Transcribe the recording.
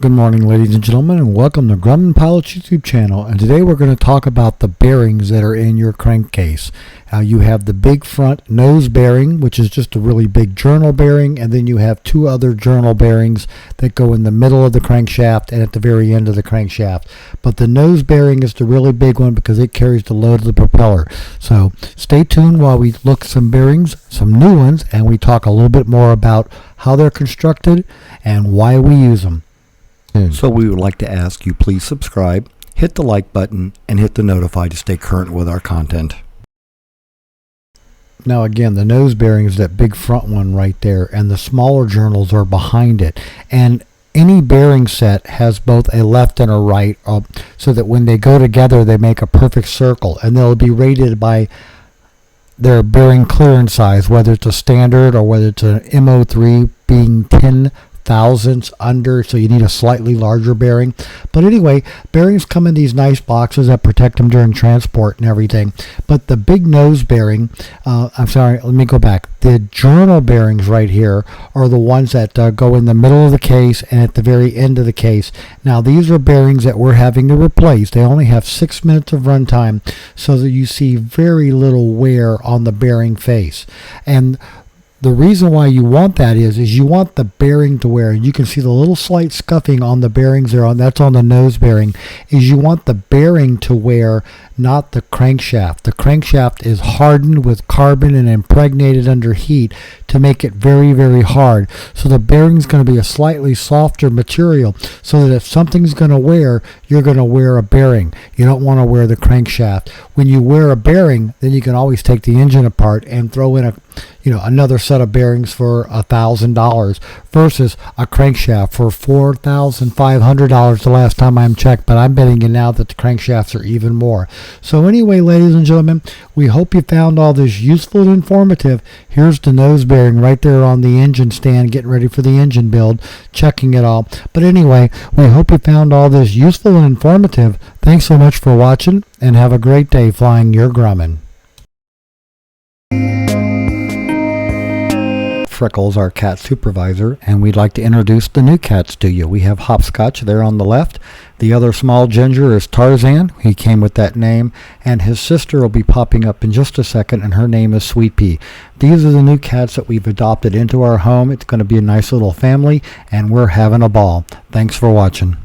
Good morning, ladies and gentlemen, and welcome to Grumman Pilot's YouTube channel. And today we're going to talk about the bearings that are in your crankcase. You have the big front nose bearing, which is just a really big journal bearing, and then you have two other journal bearings that go in the middle of the crankshaft and at the very end of the crankshaft. But the nose bearing is the really big one because it carries the load of the propeller. So stay tuned while we look at some bearings, some new ones, and we talk a little bit more about how they're constructed and why we use them. So we would like to ask you please subscribe, hit the like button, and hit the notify to stay current with our content. Now again, the nose bearing is that big front one right there, and the smaller journals are behind it. And any bearing set has both a left and a right, so that when they go together they make a perfect circle, and they'll be rated by their bearing clearance size, whether it's a standard or whether it's an MO3 being 10 thousandths under, so you need a slightly larger bearing. But anyway, bearings come in these nice boxes that protect them during transport and everything. But the big nose bearing, let me go back. The journal bearings right here are the ones that go in the middle of the case and at the very end of the case. Now these are bearings that we're having to replace. They only have 6 minutes of runtime, so that you see very little wear on the bearing face. And the reason why you want that is you want the bearing to wear. You can see the little slight scuffing on the bearings there, that's on the nose bearing, is you want the bearing to wear, not the crankshaft. The crankshaft is hardened with carbon and impregnated under heat to make it very, very hard. So the bearing's going to be a slightly softer material, so that if something's going to wear, you're going to wear a bearing. You don't want to wear the crankshaft. When you wear a bearing, then you can always take the engine apart and throw in another set of bearings for $1,000 versus a crankshaft for $4,500 the last time I checked, but I'm betting you now that the crankshafts are even more. So anyway, ladies and gentlemen, we hope you found all this useful and informative. Here's the nose bearing right there on the engine stand, getting ready for the engine build, checking it all. But anyway, we hope you found all this useful and informative. Thanks so much for watching, and have a great day flying your Grumman. Freckles, our cat supervisor, and we'd like to introduce the new cats to you. We have Hopscotch there on the left. The other small ginger is Tarzan. He came with that name, and his sister will be popping up in just a second, and her name is Sweet Pea. These are the new cats that we've adopted into our home. It's going to be a nice little family, and we're having a ball. Thanks for watching.